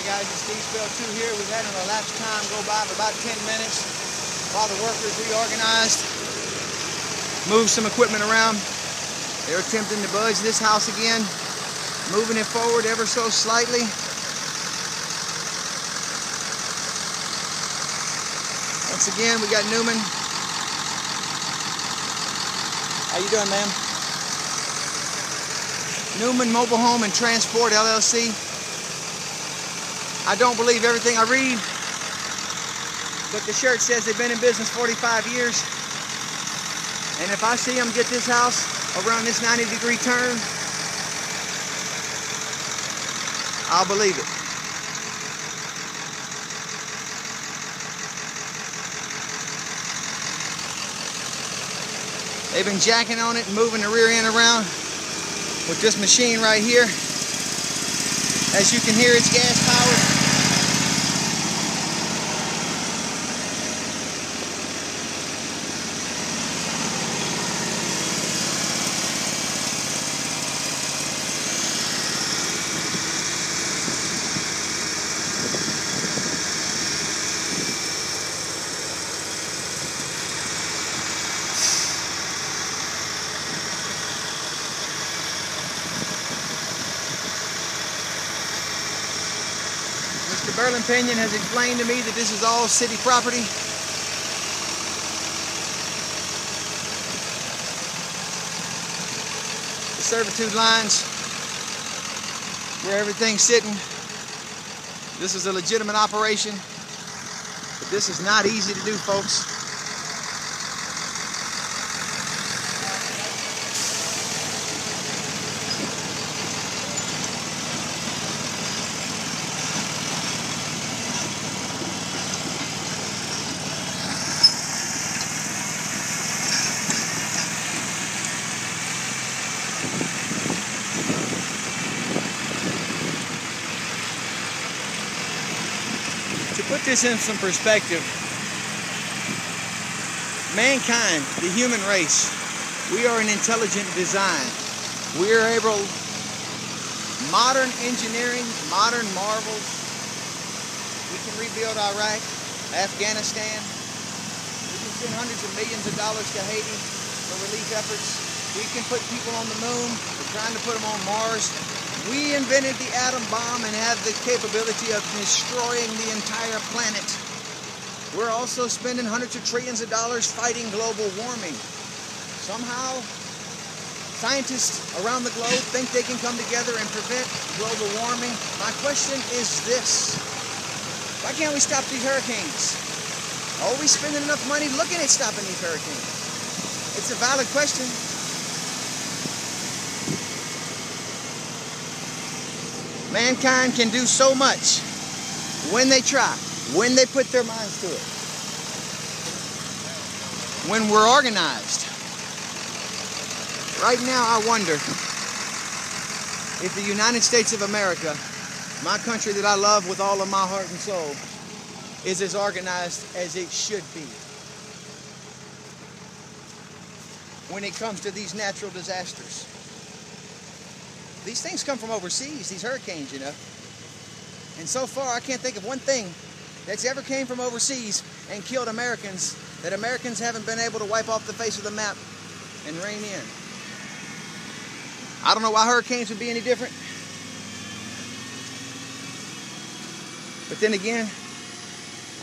guys, it's Steve Spell 2 here. We've had an elapsed time go by of about 10 minutes while the workers reorganized, moved some equipment around. They're attempting to budge this house again, moving it forward ever so slightly. Once again, we got Newman. How you doing, ma'am? Newman Mobile Home and Transport, LLC. I don't believe everything I read, but the shirt says they've been in business 45 years. And if I see them get this house around this 90-degree turn, I'll believe it. They've been jacking on it and moving the rear end around with this machine right here. As you can hear, it's gas powered. Mr. Berlin Pinion has explained to me that this is all city property. The servitude lines, where everything's sitting. This is a legitimate operation, but this is not easy to do, folks. To put this in some perspective, mankind, the human race, we are an intelligent design. We are able, modern engineering, modern marvels. We can rebuild Iraq, Afghanistan. We can send hundreds of millions of dollars to Haiti for relief efforts. We can put people on the moon. We're trying to put them on Mars. We invented the atom bomb and have the capability of destroying the entire planet. We're also spending hundreds of trillions of dollars fighting global warming. Somehow, scientists around the globe think they can come together and prevent global warming. My question is this: why can't we stop these hurricanes? Are we spending enough money looking at stopping these hurricanes? It's a valid question. Mankind can do so much when they try, when they put their minds to it, when we're organized. Right now, I wonder if the United States of America, my country that I love with all of my heart and soul, is as organized as it should be when it comes to these natural disasters. These things come from overseas, these hurricanes, you know. And so far, I can't think of one thing that's ever came from overseas and killed Americans that Americans haven't been able to wipe off the face of the map and rein in. I don't know why hurricanes would be any different. But then again,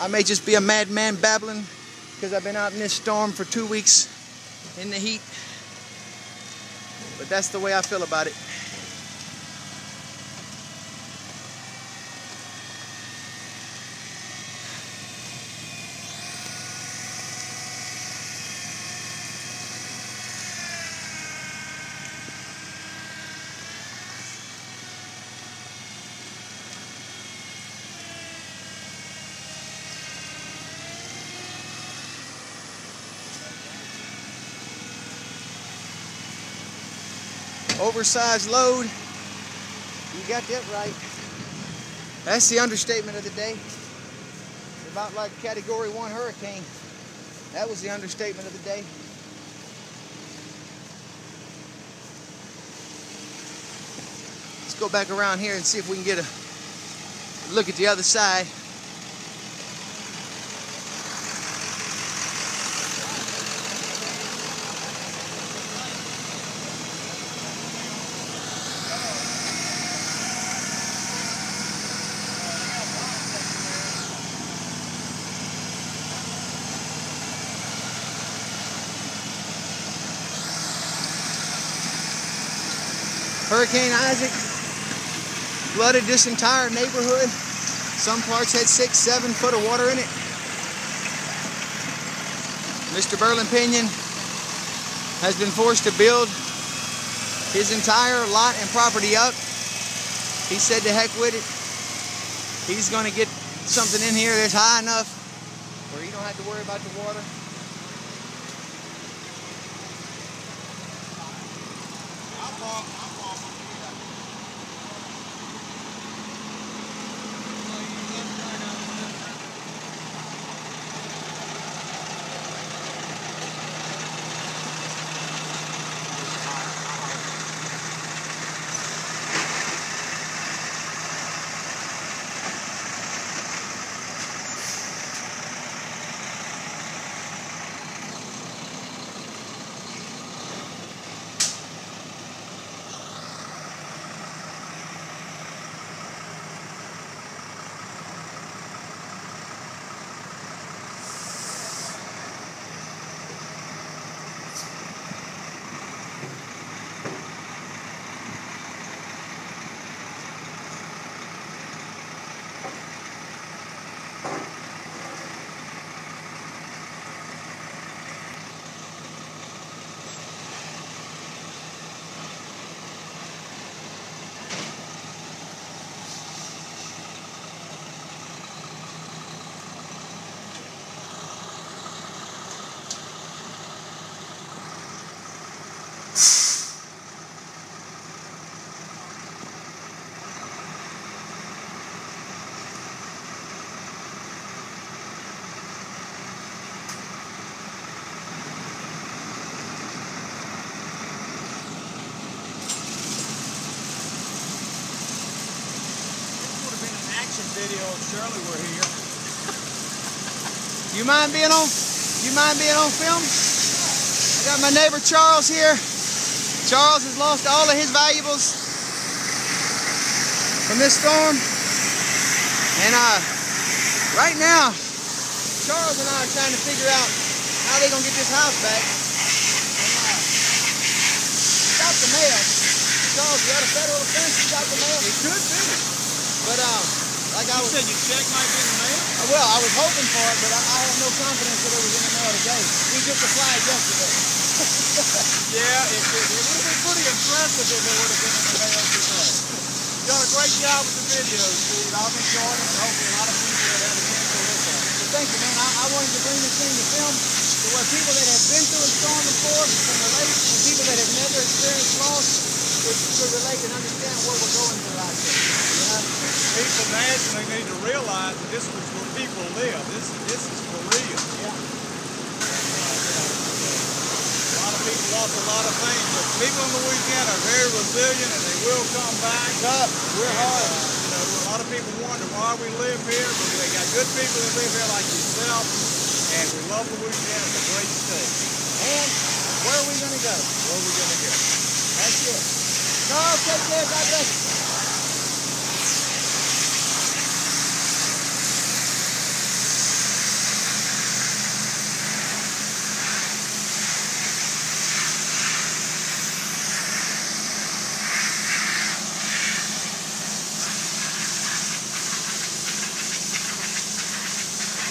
I may just be a madman babbling because I've been out in this storm for 2 weeks in the heat. But that's the way I feel about it. Oversized load. You got that right. That's the understatement of the day. It's about like Category 1 hurricane. That was the understatement of the day. Let's go back around here and see if we can get look at the other side. Hurricane Isaac flooded this entire neighborhood. Some parts had 6-7 foot of water in it. Mr. Berlin-Pinion has been forced to build his entire lot and property up. He said to heck with it. He's going to get something in here that's high enough where he don't have to worry about the water. Video of Shirley were here. You mind being on film? I got my neighbor Charles here. Charles has lost all of his valuables from this storm. And right now, Charles and I are trying to figure out how they're gonna get this house back. And stop the mail. Charles, you got a federal offense to stop the mail? It could be. But like I You said your check might be in the mail? well, I was hoping for it, but I have no confidence that it was in the mail today. We just applied yesterday. Yeah, it would have been pretty impressive if it would have been in the mail today. You've done a great job with the videos, Steve. I've enjoyed it, and hopefully a lot of people have had a chance to look at it. So thank you, man. I wanted to bring this thing to film to where people that have been through a storm before can relate, and people that have never experienced loss could relate and understand what we're going through out there. You know? People nationally need to realize that this is where people live. This is for real. Yeah. A lot of people lost a lot of things, but people in Louisiana are very resilient and they will come back. We're hard. A lot of people wonder why we live here, but they got good people that live here like yourself, and we love Louisiana. It's a great state. And where are we going to go? Where are we going to go? That's it. Charles, take care. God bless you.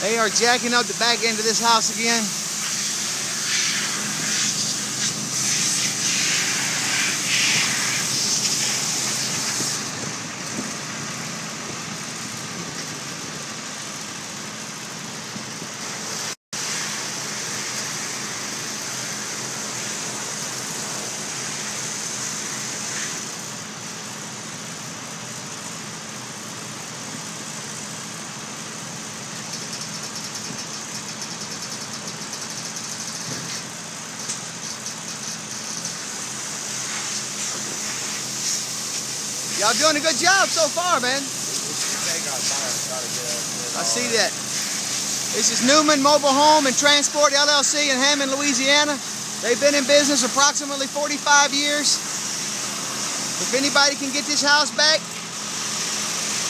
They are jacking up the back end of this house again. Y'all doing a good job so far, man. Take I see that. This is Newman Mobile Home and Transport LLC in Hammond, Louisiana. They've been in business approximately 45 years. If anybody can get this house back,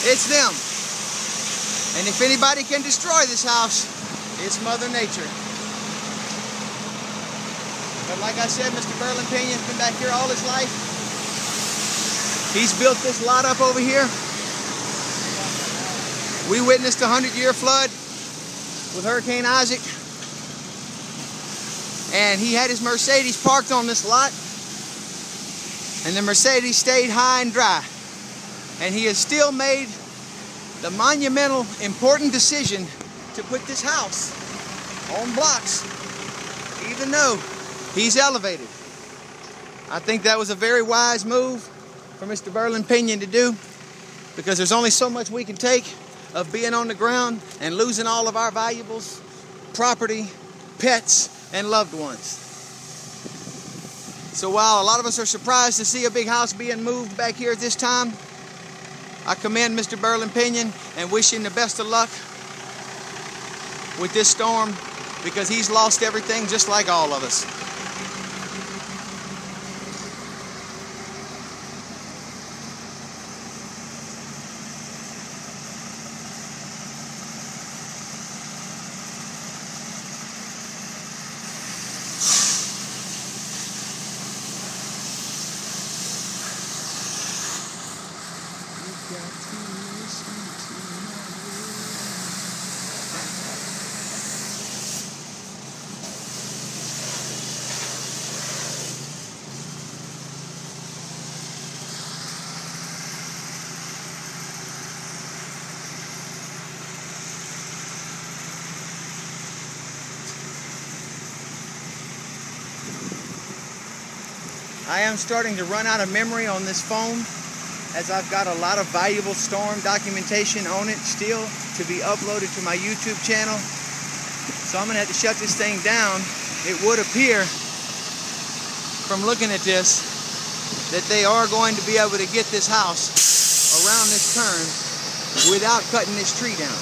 it's them. And if anybody can destroy this house, it's Mother Nature. But like I said, Mr. Berlin Penion's been back here all his life. He's built this lot up over here. We witnessed a 100-year flood with Hurricane Isaac. And he had his Mercedes parked on this lot. And the Mercedes stayed high and dry. And he has still made the monumental, important decision to put this house on blocks, even though he's elevated. I think that was a very wise move for Mr. Berlin Pinion to do, because there's only so much we can take of being on the ground and losing all of our valuables, property, pets, and loved ones. So while a lot of us are surprised to see a big house being moved back here at this time, I commend Mr. Berlin Pinion and wish him the best of luck with this storm, because he's lost everything just like all of us. I am starting to run out of memory on this phone, as I've got a lot of valuable storm documentation on it still to be uploaded to my YouTube channel. So I'm going to have to shut this thing down. It would appear, from looking at this, that they are going to be able to get this house around this turn without cutting this tree down.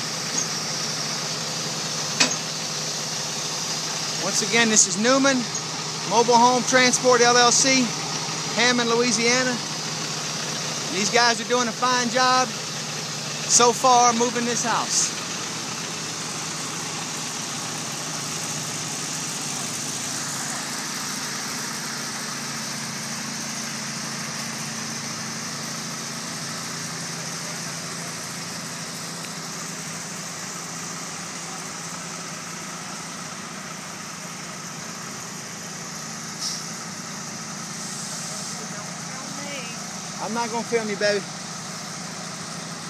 Once again, this is Newman Mobile Home Transport LLC, Hammond, Louisiana. And these guys are doing a fine job so far moving this house. I'm not going to film you, baby.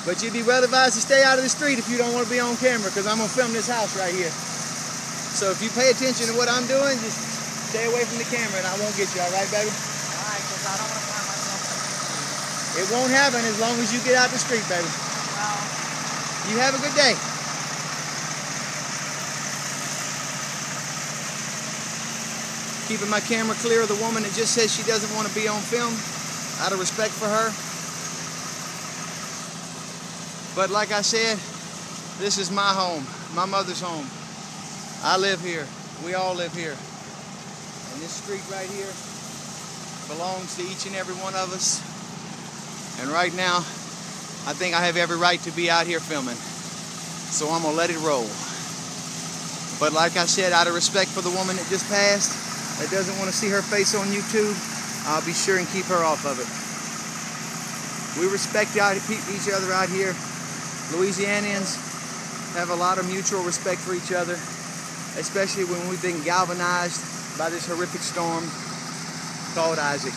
But you'd be well advised to stay out of the street if you don't want to be on camera, because I'm going to film this house right here. So if you pay attention to what I'm doing, just stay away from the camera and I won't get you, all right, baby? All right, because I don't want to find myself. It won't happen as long as you get out the street, baby. Well, you have a good day. Keeping my camera clear of the woman that just says she doesn't want to be on film, out of respect for her. But like I said, this is my home, my mother's home. I live here. We all live here. And this street right here belongs to each and every one of us. And right now, I think I have every right to be out here filming. So I'm gonna let it roll. But like I said, out of respect for the woman that just passed, that doesn't want to see her face on YouTube, I'll be sure and keep her off of it. We respect each other out here. Louisianians have a lot of mutual respect for each other, especially when we've been galvanized by this horrific storm called Isaac.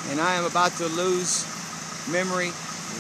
And I am about to lose memory